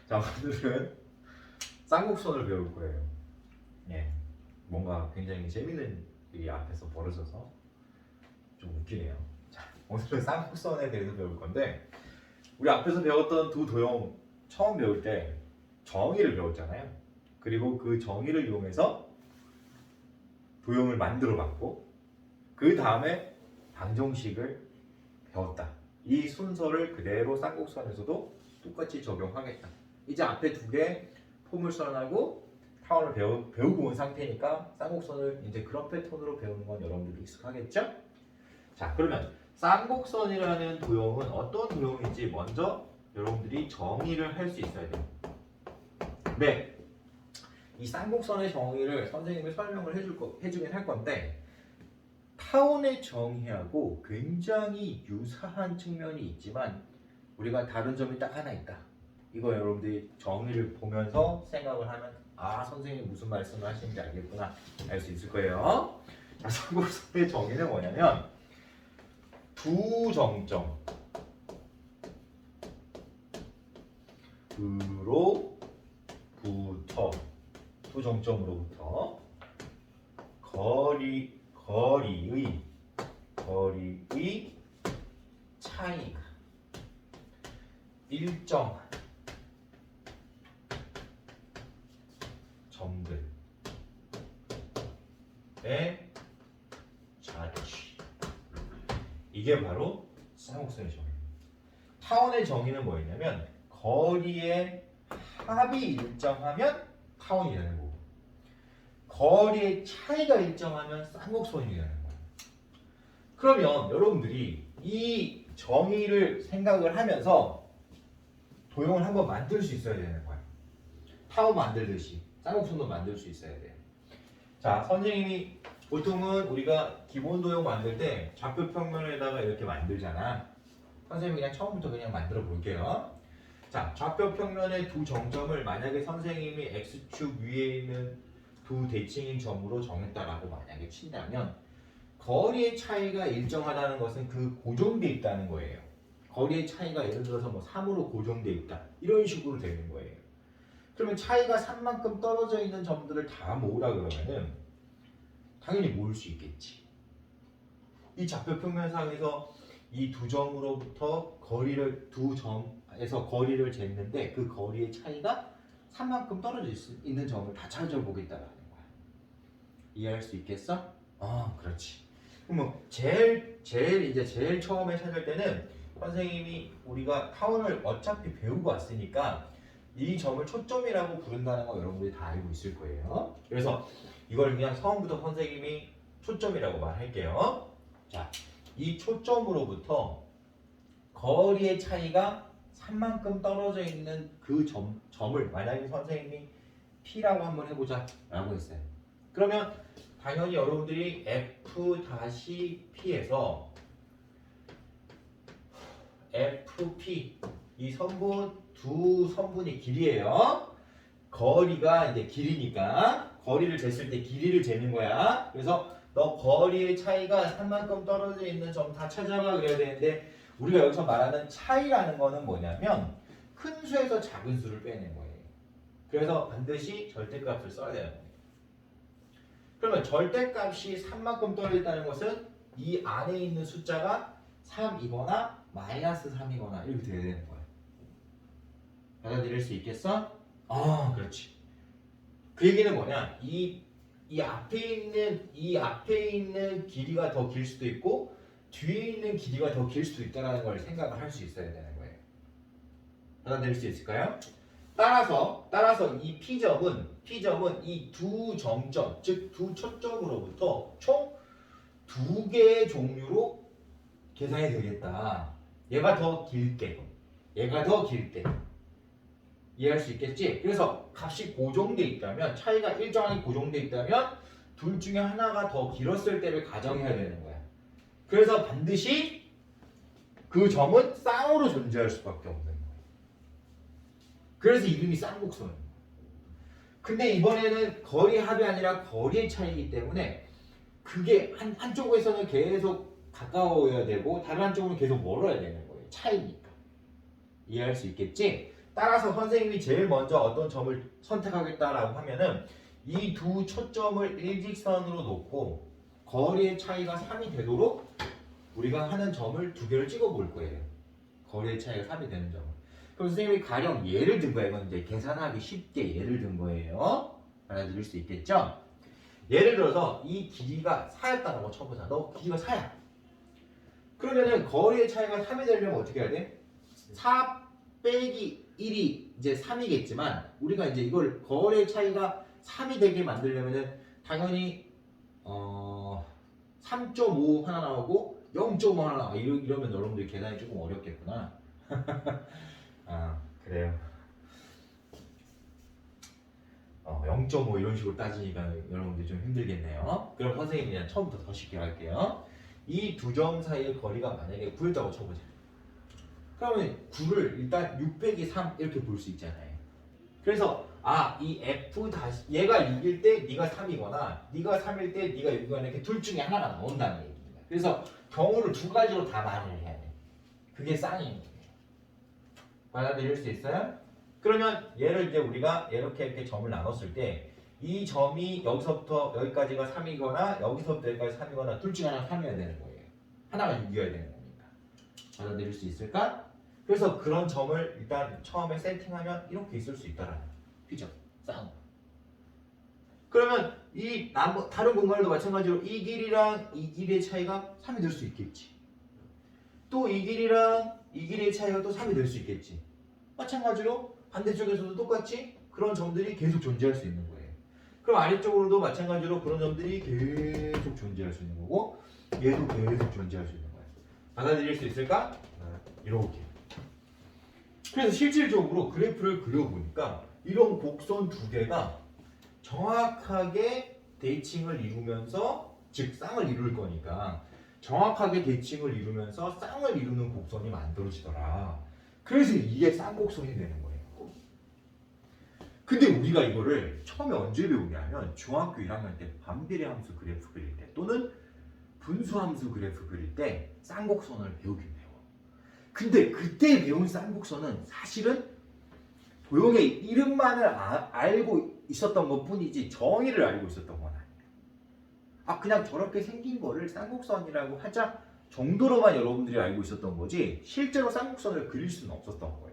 자, 오늘은 쌍곡선을 배울 거예요. 예, 뭔가 굉장히 재밌는 일이 앞에서 벌어져서 좀 웃기네요. 자, 오늘은 쌍곡선에 대해서 배울 건데, 우리 앞에서 배웠던 두 도형 처음 배울 때 정의를 배웠잖아요. 그리고 그 정의를 이용해서 도형을 만들어 봤고, 그 다음에 방정식을 배웠다. 이 순서를 그대로 쌍곡선에서도 똑같이 적용하겠다. 이제 앞에 두 개 포물선하고 타원을 배우고 온 상태니까 쌍곡선을 이제 그런 패턴으로 배우는 건 여러분들도 익숙하겠죠? 자, 그러면 쌍곡선이라는 도형은 어떤 도형인지 먼저 여러분들이 정의를 할 수 있어야 돼요. 네, 이 쌍곡선의 정의를 선생님이 설명을 해주긴 할 건데, 타원의 정의하고 굉장히 유사한 측면이 있지만 우리가 다른 점이 딱 하나 있다. 이거 여러분들이 정의를 보면서 생각을 하면 아, 선생님이 무슨 말씀을 하시는지 알겠구나 알 수 있을 거예요. 자, 쌍곡선의 정의는 뭐냐면 두 정점 으로부터 두 정점으로부터 거리의 차이가 일정 점들의 자취, 이게 바로 쌍곡선의 정의입니다. 타원의 정의는 뭐였냐면 거리의 합이 일정하면 타원이 되는 거고, 거리의 차이가 일정하면 쌍곡선이 되는 거예요. 그러면 여러분들이 이 정의를 생각을 하면서 도형을 한번 만들 수 있어야 되는 거예요. 타원 만들듯이 쌍곡선도 만들 수 있어야 돼요. 자, 선생님이 보통은 우리가 기본 도형 만들 때 좌표 평면에다가 이렇게 만들잖아. 선생님이 그냥 처음부터 그냥 만들어 볼게요. 자, 좌표 평면의 두 정점을 만약에 선생님이 x축 위에 있는 두 대칭인 점으로 정했다라고 만약에 친다면 거리의 차이가 일정하다는 것은 그 고정돼 있다는 거예요. 거리의 차이가 예를 들어서 뭐 3으로 고정돼 있다. 이런 식으로 되는 거예요. 그러면 차이가 3만큼 떨어져 있는 점들을 다 모으라 그러면은 당연히 모을 수 있겠지. 이 좌표 평면상에서 이 두 점으로부터 거리를 두 점에서 거리를 쟀는데 그 거리의 차이가 3만큼 떨어져 있는 점을 다 찾아보겠다라는 거야. 이해할 수 있겠어? 그렇지. 그럼 제일 처음에 찾을 때는 선생님이 우리가 타원을 어차피 배우고 왔으니까 이 점을 초점이라고 부른다는 거 여러분들이 다 알고 있을 거예요. 그래서 이걸 그냥 처음부터 선생님이 초점이라고 말할게요. 자, 이 초점으로부터 거리의 차이가 3만큼 떨어져 있는 그 점을 만약에 선생님이 P라고 한번 해보자 라고 했어요. 그러면 당연히 여러분들이 F-P에서 FP 이 두 선분이 길이에요. 거리가 이제 길이니까 거리를 쟀을 때 길이를 재는 거야. 그래서 너 거리의 차이가 3만큼 떨어져 있는 점 다 찾아봐 그래야 되는데, 우리가 여기서 말하는 차이라는 거는 뭐냐면 큰 수에서 작은 수를 빼낸 거예요. 그래서 반드시 절대값을 써야 되는 거예요. 그러면 절대값이 3만큼 떨어져 있다는 것은 이 안에 있는 숫자가 3이거나 마이너스 3이거나 이렇게 돼야 되는 거예요. 받아들일 수 있겠어? 그렇지. 그 얘기는 뭐냐? 이 앞에 있는 길이가 더 길 수도 있고 뒤에 있는 길이가 더 길 수도 있다는 걸 생각을 할 수 있어야 되는 거예요. 받아들일 수 있을까요? 따라서 이 P점은 이 두 점점, 즉 두 초점으로부터 총 두 개의 종류로 계산이 되겠다. 얘가 더 길 때. 이해할 수 있겠지? 그래서 값이 고정돼 있다면, 차이가 일정하게 고정돼 있다면 둘 중에 하나가 더 길었을 때를 가정해야 되는 거야. 그래서 반드시 그 점은 쌍으로 존재할 수밖에 없는 거야. 그래서 이름이 쌍곡선이야. 근데 이번에는 거리 합이 아니라 거리의 차이이기 때문에 그게 한쪽에서는 계속 가까워야 되고 다른 한쪽으로는 계속 멀어야 되는 거예요. 차이니까. 이해할 수 있겠지? 따라서 선생님이 제일 먼저 어떤 점을 선택하겠다라고 하면은 이 두 초점을 일직선으로 놓고 거리의 차이가 3이 되도록 우리가 하는 점을 두 개를 찍어 볼 거예요. 거리의 차이가 3이 되는 점을. 그럼 선생님이 가령 예를 든 거예요. 이건 이제 계산하기 쉽게 예를 든 거예요. 알아들을 수 있겠죠? 예를 들어서 이 길이가 4였다고 쳐보자. 너 길이가 4야. 그러면은 거리의 차이가 3이 되려면 어떻게 해야 돼? 4 빼기 1이 이제 3이겠지만 우리가 이제 이걸 거리의 차이가 3이 되게 만들려면은 당연히 3.5 하나 나오고 0.5 하나 나와. 이러면 여러분들 계산이 조금 어렵겠구나. 아 그래요. 0.5 이런 식으로 따지니까 여러분들 좀 힘들겠네요. 그럼 선생님이 그냥 처음부터 더 쉽게 할게요. 이 두 점 사이의 거리가 만약에 9였다고 쳐보자. 그러면 9를 일단 6 빼기 3 이렇게 볼 수 있잖아요. 그래서 이 F 다시 얘가 6일 때 네가 3이거나 네가 3일 때 네가 6이거나 이렇게 둘 중에 하나가 나온다는 얘기입니다. 그래서 경우를 두 가지로 다 말을 해야 돼. 그게 쌍인 거예요. 받아들일 수 있어요? 그러면 얘를 이제 우리가 이렇게 점을 나눴을 때 이 점이 여기서부터 여기까지가 3이거나 여기서부터 여기까지 3이거나 둘 중에 하나 3이어야 되는 거예요. 하나가 6이어야 되는 거니까. 받아들일 수 있을까? 그래서 그런 점을 일단 처음에 세팅하면 이렇게 있을 수 있다라는 거예요. 그죠? 쌍. 그러면 이 다른 공간에도 마찬가지로 이 길이랑 이 길이의 차이가 3이 될 수 있겠지. 또 이 길이랑 이 길이의 차이가 또 3이 될 수 있겠지. 마찬가지로 반대쪽에서도 똑같이 그런 점들이 계속 존재할 수 있는 거예요. 그럼 아래쪽으로도 마찬가지로 그런 점들이 계속 존재할 수 있는 거고 얘도 계속 존재할 수 있는 거예요. 받아들일 수 있을까? 이렇게. 그래서 실질적으로 그래프를 그려보니까 이런 곡선 두 개가 정확하게 대칭을 이루면서 즉 쌍을 이룰 거니까 정확하게 대칭을 이루면서 쌍을 이루는 곡선이 만들어지더라. 그래서 이게 쌍곡선이 되는 거예요. 근데 우리가 이거를 처음에 언제 배우냐면 중학교 1학년 때 반비례 함수 그래프 그릴 때 또는 분수 함수 그래프 그릴 때 쌍곡선을 배우긴 해요. 근데 그때 배운 쌍곡선은 사실은 도형의 이름만을 알고 있었던 것 뿐이지 정의를 알고 있었던 건 아니에요. 그냥 저렇게 생긴 거를 쌍곡선이라고 하자 정도로만 여러분들이 알고 있었던 거지 실제로 쌍곡선을 그릴 수는 없었던 거예요.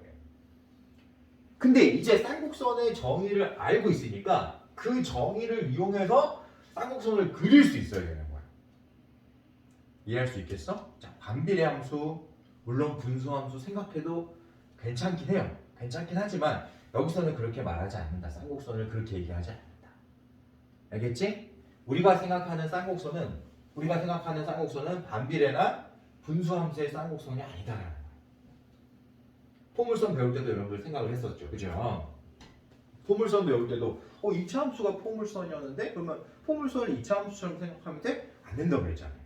근데 이제 쌍곡선의 정의를 알고 있으니까 그 정의를 이용해서 쌍곡선을 그릴 수 있어야 되는 거야. 이해할 수 있겠어? 자, 반비례 함수, 물론 분수 함수 생각해도 괜찮긴 해요. 괜찮긴 하지만 여기서는 그렇게 말하지 않는다. 쌍곡선을 그렇게 얘기하지 않는다. 알겠지? 우리가 생각하는 쌍곡선은 반비례나 분수 함수의 쌍곡선이 아니다라는 거야. 포물선 배울 때도 여러분들 생각을 했었죠. 그죠? 포물선 배울 때도 2차 함수가 포물선이었는데 그러면 포물선을 2차 함수처럼 생각하면 돼? 안 된다고 그랬잖아요.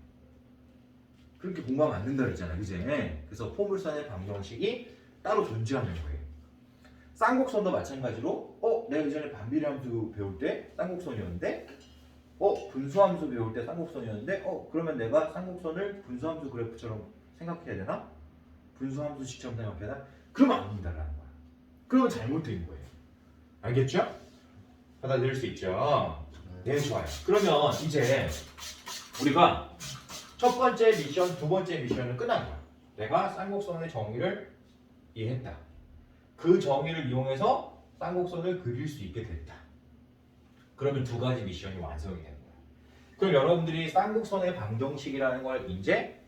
그렇게 공부하면 안 된다고 그랬잖아요. 그지? 그래서 포물선의 방정식이 따로 존재하는 거예요. 쌍곡선도 마찬가지로 내가 이전에 반비례 함수 배울 때 쌍곡선이었는데 분수함수 배울 때 쌍곡선이었는데 그러면 내가 쌍곡선을 분수함수 그래프처럼 생각해야 되나? 분수함수식처럼 생각해야 되나? 그러면 안 된다라는 거야. 그러면 잘못된 거예요. 알겠죠? 받아들일 수 있죠? 네, 좋아요. 그러면 이제 우리가 첫 번째 미션, 두 번째 미션은 끝난 거야. 내가 쌍곡선의 정의를 이해했다. 그 정의를 이용해서 쌍곡선을 그릴 수 있게 됐다. 그러면 두 가지 미션이 완성이 되는 거야. 그럼 여러분들이 쌍곡선의 방정식이라는 걸 이제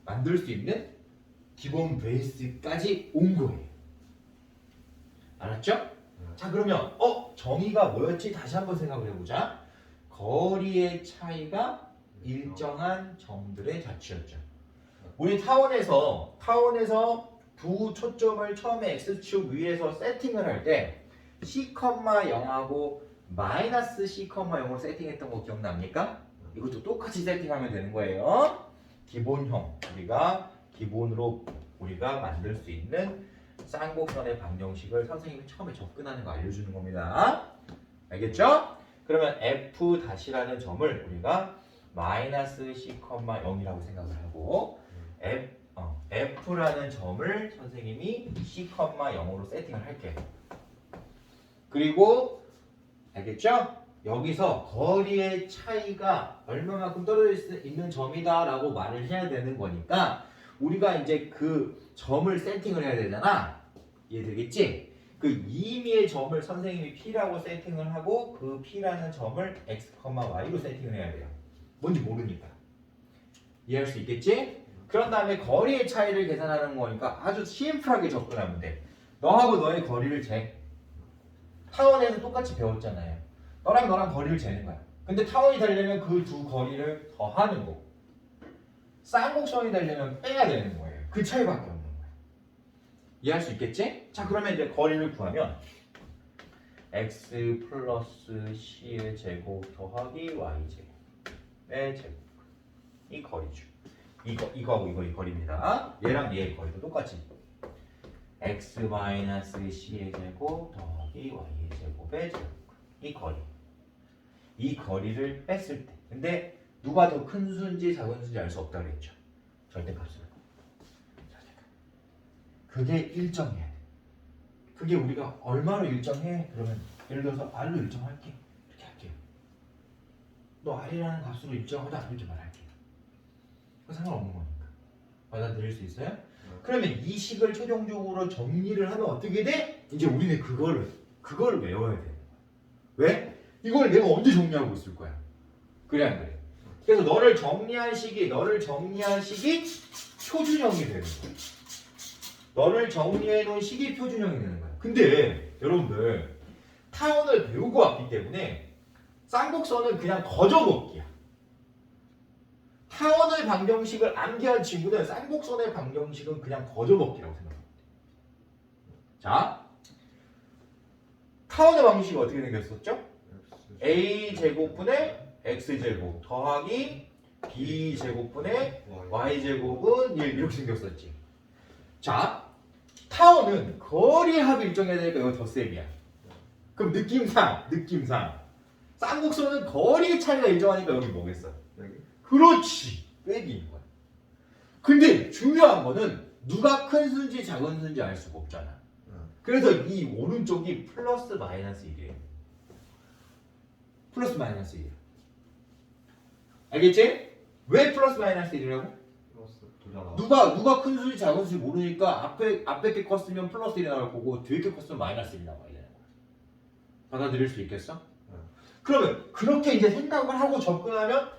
만들 수 있는 기본 베이스까지 온 거예요. 알았죠? 자, 그러면 정의가 뭐였지? 다시 한번 생각을 해보자. 거리의 차이가 일정한 점들의 자취였죠. 우리 타원에서 두 초점을 처음에 x축 위에서 세팅을 할 때 C,0하고 마이너스 C,0로 세팅했던 거 기억납니까? 이것도 똑같이 세팅하면 되는 거예요. 기본형, 기본으로 우리가 만들 수 있는 쌍곡선의 방정식을 선생님이 처음에 접근하는 거 알려주는 겁니다. 알겠죠? 그러면 F'라는 점을 우리가 마이너스 C,0이라고 생각을 하고 F라는 점을 선생님이 C,0으로 세팅을 할게요. 그리고 알겠죠? 여기서 거리의 차이가 얼마만큼 떨어져 있는 점이다라고 말을 해야 되는 거니까 우리가 이제 그 점을 세팅을 해야 되잖아. 이해되겠지? 그 임의의 점을 선생님이 P라고 세팅을 하고 그 P라는 점을 X, Y로 세팅을 해야 돼요. 뭔지 모르니까. 이해할 수 있겠지? 그런 다음에 거리의 차이를 계산하는 거니까 아주 심플하게 접근하면 돼. 너하고 너의 거리를 재. 타원에서 똑같이 배웠잖아요. 너랑 너랑 거리를 재는 거야. 근데 타원이 되려면 그 두 거리를 더하는 거고 쌍곡선이 되려면 빼야 되는 거예요. 그 차이밖에 없는 거야. 이해할 수 있겠지? 자, 그러면 이제 거리를 구하면 x 플러스 c의 제곱 더하기 y 제곱의 제곱 이 거리죠. 이거하고 이 거리입니다. 얘랑 얘의 거리도 똑같이 x 마이너스 c의 제곱 더하기 y의 제곱의 제곱 이 거리. 이 거리를 뺐을 때 근데 누가 더 큰 수인지 작은 수인지 알 수 없다고 했죠. 절대값으로. 그게 일정해야 돼. 그게 우리가 얼마로 일정해? 그러면 예를 들어서 R로 일정할게. 이렇게 할게요. 너 R이라는 값으로 일정하다 안 이렇게 말할게요. 상관없는 거니까. 받아들일 수 있어요? 그러면 이 식을 최종적으로 정리를 하면 어떻게 돼? 이제 우리는 그거를 외워야 돼. 왜? 이걸 내가 언제 정리하고 있을 거야? 그래 안 그래? 그래서 너를 정리한 식이 표준형이 되는 거야. 너를 정리해 놓은 식이 표준형이 되는 거야. 근데 여러분들 타원을 배우고 왔기 때문에 쌍곡선은 그냥 거저먹기야. 타원의 방정식을 암기한 친구는 쌍곡선의 방정식은 그냥 거저먹기라고 생각합니다. 자, 타원의 방정식이 어떻게 생겼었죠? a제곱분의 x제곱 더하기 b제곱분의 y제곱은 1 이렇게 생겼었지. 자, 타원은 거리 합이 일정해야 되니까 이거 덧셈이야. 그럼 느낌상 쌍곡선은 거리 차이가 일정하니까 여기 뭐겠어? 그렇지, 빼기인 거야. 근데 중요한 거는 누가 큰 수인지 작은 수인지 알 수가 없잖아. 그래서 이 오른쪽이 플러스 마이너스 1이에요. 플러스 마이너스 1. 알겠지? 왜 플러스 마이너스 1이라고? 누가 큰 수인지 작은 수인지 모르니까 앞에 게 컸으면 플러스 1이 나올 거고 뒤에 게 컸으면 마이너스 1이 나와야 되는 거야. 받아들일 수 있겠어? 그러면 그렇게 이제 생각을 하고 접근하면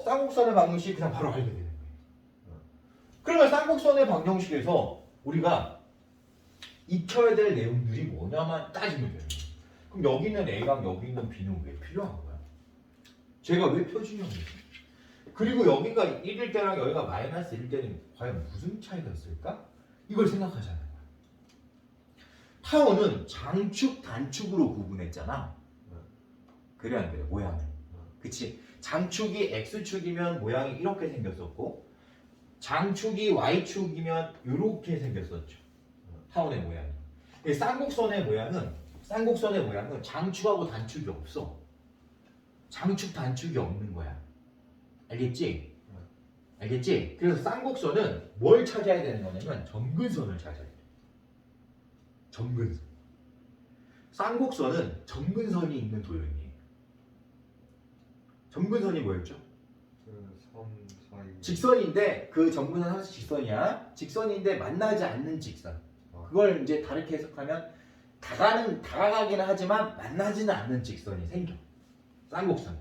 쌍곡선의 방정식 그냥 바로 알게 되는 거예요. 그러면 쌍곡선의 방정식에서 우리가 익혀야 될 내용들이 뭐냐만 따지면 돼요. 그럼 여기 있는 A랑 여기 있는 B는 왜 필요한 거야? 제가 왜 표준형이지? 그리고 여기가 1일 때랑 여기가 마이너스 1일 때는 과연 무슨 차이가 있을까? 이걸 생각하자는 거야. 타원은 장축, 단축으로 구분했잖아. 그래 안 그래? 모양을. 그치? 장축이 X축이면 모양이 이렇게 생겼었고 장축이 Y축이면 이렇게 생겼었죠. 타원의 모양이. 쌍곡선의 모양은 장축하고 단축이 없어. 장축, 단축이 없는 거야. 알겠지? 알겠지? 그래서 쌍곡선은 뭘 찾아야 되는 거냐면 점근선을 찾아야 돼. 점근선. 쌍곡선은 점근선이 있는 도형이에요. 점근선이 뭐였죠? 직선인데 그 점근선 항상 직선이야. 직선인데 만나지 않는 직선. 그걸 이제 다르게 해석하면 다가가기는 하지만 만나지는 않는 직선이 생겨. 쌍곡선.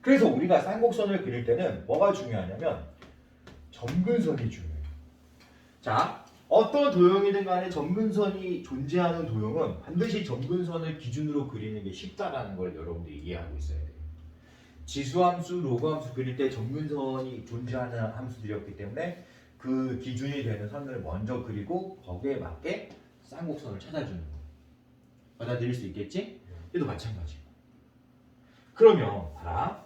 그래서 우리가 쌍곡선을 그릴 때는 뭐가 중요하냐면 점근선이 중요해요. 자, 어떤 도형이든 간에 점근선이 존재하는 도형은 반드시 점근선을 기준으로 그리는 게 쉽다라는 걸 여러분들이 이해하고 있어야 돼요. 지수함수, 로그함수 그릴 때 점근선이 존재하는 함수들이었기 때문에 그 기준이 되는 선을 먼저 그리고 거기에 맞게 쌍곡선을 찾아주는 거예요. 받아들일 수 있겠지? 얘도 마찬가지고. 그러면 봐라.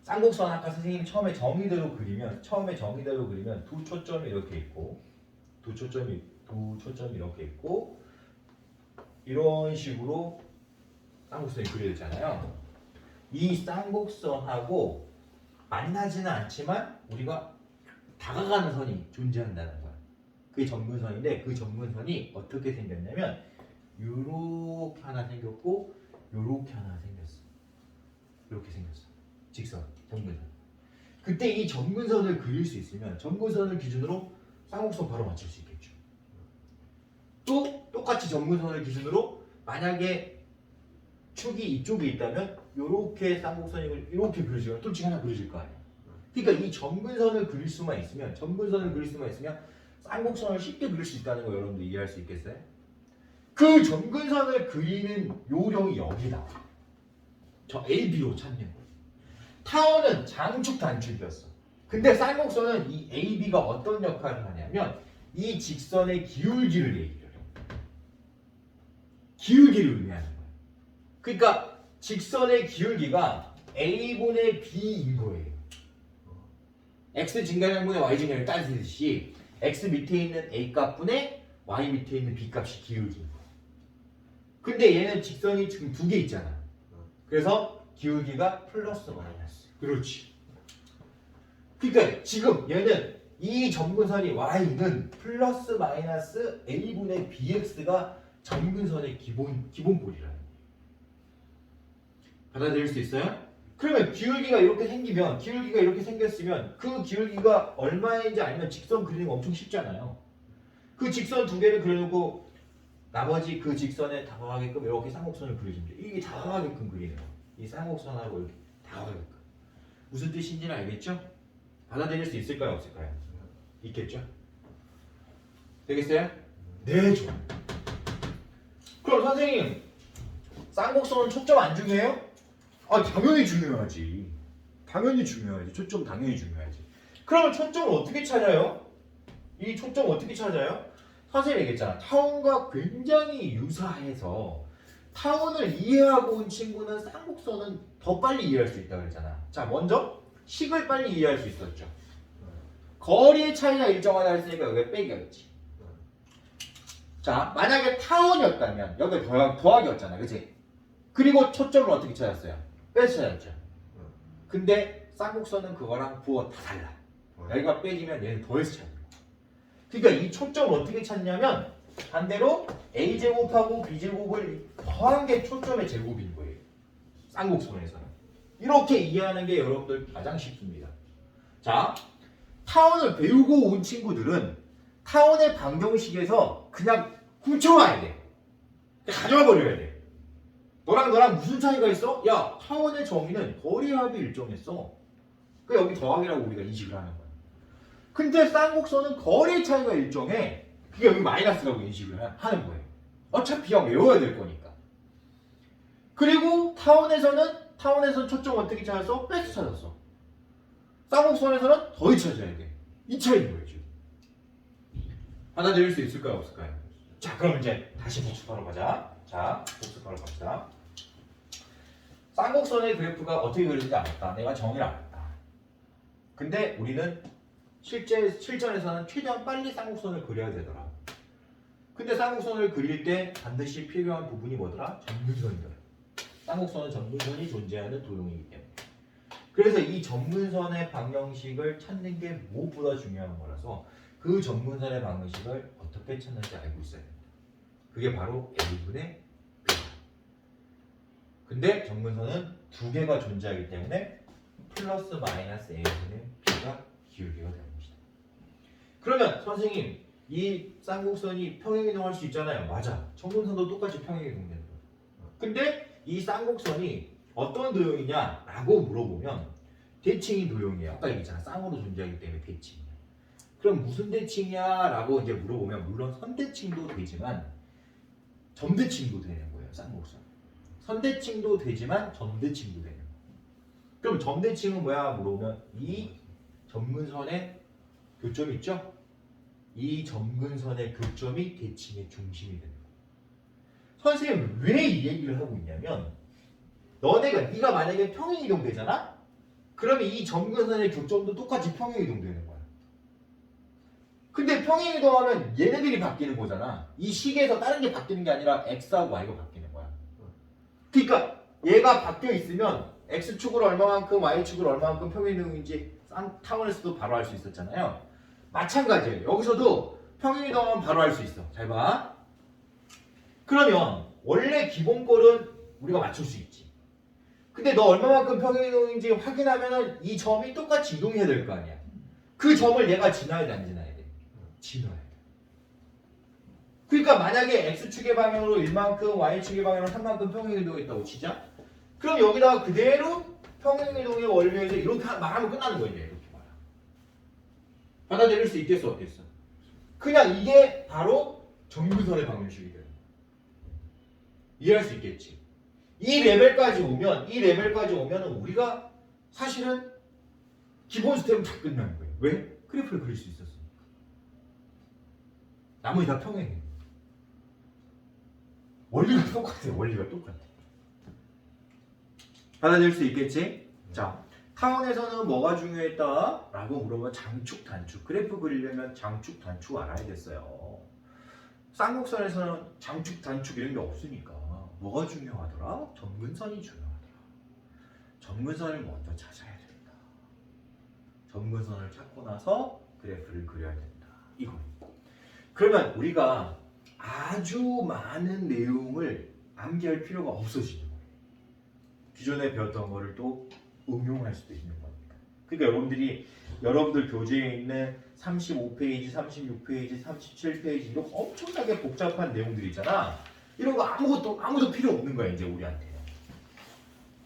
쌍곡선 아까 선생님이 처음에 정의대로 그리면 두 초점이 이렇게 있고 두 초점이 이렇게 있고 이런 식으로 쌍곡선이 그려졌잖아요. 이 쌍곡선하고 만나지는 않지만 우리가 다가가는 선이 존재한다는 거야. 그게 점근선인데 그 점근선이 어떻게 생겼냐면 요렇게 하나 생겼고 요렇게 하나 생겼어. 이렇게 생겼어. 직선, 점근선. 그때 이 점근선을 그릴 수 있으면 점근선을 기준으로 쌍곡선 바로 맞출 수 있겠죠. 또 똑같이 점근선을 기준으로 만약에 축이 이쪽에 있다면 이렇게 쌍곡선이고 이렇게 그려지거나 둘 중에 하나 그려질 거 아니야. 그러니까 이 점근선을 그릴 수만 있으면 쌍곡선을 쉽게 그릴 수 있다는 거 여러분들 이해할 수 있겠어요? 그 점근선을 그리는 요령이 여기다. 저 AB로 찾는 거예요. 타원은 장축 단축이었어. 근데 쌍곡선은 이 AB가 어떤 역할을 하냐면 이 직선의 기울기를 얘기해요. 기울기를 의미하는 거예요. 그러니까 직선의 기울기가 A분의 B인 거예요. X 증가량분의 Y 증가량을 따지듯이 X 밑에 있는 A 값분의 Y 밑에 있는 B 값이 기울기인 거예요. 근데 얘는 직선이 지금 두 개 있잖아. 그래서 기울기가 플러스 마이너스. 그렇지. 그러니까 지금 얘는 이 점근선이 Y는 플러스 마이너스 A분의 BX가 점근선의 기본꼴이라는 거예요. 받아들일 수 있어요? 그러면 기울기가 이렇게 생겼으면 그 기울기가 얼마인지 알면 직선 그리는 거 엄청 쉽잖아요. 그 직선 두 개를 그려놓고 나머지 그 직선에 다가가게끔 이렇게 쌍곡선을 그려주면 돼. 이게 다가가게끔 그리는 거예요. 이 쌍곡선하고 이렇게 다가가게끔. 무슨 뜻인지는 알겠죠? 받아들일 수 있을까요? 없을까요? 있겠죠? 되겠어요? 네, 좋아요. 그럼 선생님, 쌍곡선은 초점 안 중요해요? 아, 당연히 중요하지. 초점 당연히 중요하지. 그러면 초점을 어떻게 찾아요? 이 초점 어떻게 찾아요? 선생님이 얘기했잖아. 타원과 굉장히 유사해서 타원을 이해하고 온 친구는 쌍곡선은 더 빨리 이해할 수 있다고 그랬잖아. 자, 먼저 식을 빨리 이해할 수 있었죠. 거리의 차이가 일정하다 했으니까 여기 빼기였지. 자, 만약에 타원이었다면 여기 더하기였잖아, 그치? 그리고 초점을 어떻게 찾았어요? 빼서 찾았죠. 근데 쌍곡선은 그거랑 부호 다 달라. 여기가 빼지면 얘는 더해서 찾는 거야. 그러니까 이 초점을 어떻게 찾냐면 반대로 A제곱하고 B제곱을 더한 게 초점의 제곱인 거예요. 쌍곡선에서는. 이렇게 이해하는 게 여러분들 가장 쉽습니다. 자, 타원을 배우고 온 친구들은 타원의 방정식에서 그냥 훔쳐와야 돼. 가져와 버려야 돼. 너랑 무슨 차이가 있어? 야, 타원의 정의는 거리합이 일정했어. 그 여기 더하기라고 우리가 인식을 하는 거야. 근데 쌍곡선은 거리 차이가 일정해. 그게 여기 마이너스라고 인식을 하는 거예요. 어차피 그냥 외워야 될 거니까. 그리고 타원에서는 초점 어떻게 찾았어? 빼서 찾았어. 쌍곡선에서는 더해 찾아야 돼. 이 차이인 거예요, 지금. 받아들일 수 있을까요, 없을까요? 자, 그럼 이제 다시 복습하러 가자. 자, 복습하러 갑시다. 쌍곡선의 그래프가 어떻게 그리는지 알았다. 내가 정의를 알았다. 근데 우리는 실전에서는 최대한 빨리 쌍곡선을 그려야 되더라. 근데 쌍곡선을 그릴 때 반드시 필요한 부분이 뭐더라? 점근선이더라. 쌍곡선은 점근선이 존재하는 도형이기 때문에. 그래서 이 점근선의 방정식을 찾는 게 무엇보다 중요한 거라서 그 점근선의 방정식을 어떻게 찾는지 알고 있어야 됩니다. 그게 바로 A분의 B. 근데 점근선은 두 개가 존재하기 때문에 플러스 마이너스 A분의 B가 기울기가 되는 것이다. 그러면 선생님, 이 쌍곡선이 평행이동할 수 있잖아요. 맞아. 점근선도 똑같이 평행이동되는 거예요. 근데 이 쌍곡선이 어떤 도형이냐라고 물어보면 대칭인 도형이에요. 아까 얘기했잖아. 쌍으로 존재하기 때문에 대칭이야. 그럼 무슨 대칭이야라고 이제 물어보면 물론 선대칭도 되지만 점대칭도 되는 거예요. 쌍곡선. 선대칭도 되지만 점대칭도 되는 거예요. 그럼 점대칭은 뭐야 물어보면 이 점근선의 교점이 있죠? 이 점근선의 교점이 대칭의 중심이 되는 거예요. 선생님 왜 이 얘기를 하고 있냐면 네가 만약에 평행이동되잖아? 그러면 이 점근선의 교점도 똑같이 평행이동되는 거야. 근데 평행이동하면 얘네들이 바뀌는 거잖아. 이 식에서 다른 게 바뀌는 게 아니라 X하고 Y가 바뀌는 거야. 그러니까 얘가 바뀌어 있으면 X축으로 얼마만큼 Y축으로 얼마만큼 평행이동인지 타원에서도 바로 알 수 있었잖아요. 마찬가지예요. 여기서도 평행이동하면 바로 할 수 있어. 잘 봐. 그러면 원래 기본꼴은 우리가 맞출 수 있지. 근데 너 얼마만큼 평행이동인지 확인하면은 이 점이 똑같이 이동해야 될 거 아니야. 그 점을 얘가 지나야 돼, 안 지나야 돼? 지나야 돼. 그러니까 만약에 x축의 방향으로 1만큼, y축의 방향으로 3만큼 평행이동했다고 치자. 그럼 여기다가 그대로 평행이동의 원리에서 이렇게 말하면 끝나는 거야, 이제. 이렇게 말하. 받아들일 수 있겠어, 어땠어? 그냥 이게 바로 정근선의 방정식이 돼요. 이해할 수 있겠지? 이 레벨까지 오면은 우리가 사실은 기본 스텝은 다 끝나는 거예요. 왜? 그래프를 그릴 수 있었으니까. 나머지 다 평행해. 원리가 똑같아요. 원리가 똑같아. 받아들일 수 있겠지? 자, 타원에서는 뭐가 중요했다? 라고 물어보면 장축, 단축. 그래프 그리려면 장축, 단축 알아야겠어요. 쌍곡선에서는 장축, 단축 이런 게 없으니까 뭐가 중요하더라? 점근선이 중요하더라. 점근선을 먼저 찾아야 된다. 점근선을 찾고 나서 그래프를 그려야 된다. 이거. 그러면 우리가 아주 많은 내용을 암기할 필요가 없어지는 거예요. 기존에 배웠던 거를 또 응용할 수도 있는 겁니다. 그러니까 여러분들 교재에 있는 35페이지, 36페이지, 37페이지 이런 엄청나게 복잡한 내용들 있잖아. 이런 거 아무도 필요 없는 거야 이제 우리한테.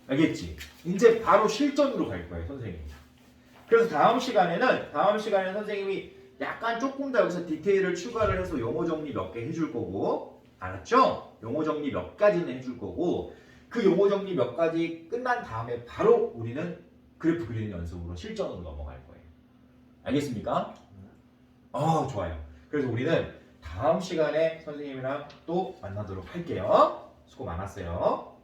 알겠지? 이제 바로 실전으로 갈 거예요 선생님이. 그래서 다음 시간에는 선생님이 약간 조금 더 여기서 디테일을 추가를 해서 용어 정리 몇 개 해줄 거고, 알았죠? 용어 정리 몇 가지는 해줄 거고, 그 용어 정리 몇 가지 끝난 다음에 바로 우리는 그래프 그리는 연습으로 실전으로 넘어갈 거예요. 알겠습니까? 좋아요. 그래서 우리는 다음 시간에 선생님이랑 또 만나도록 할게요. 수고 많았어요.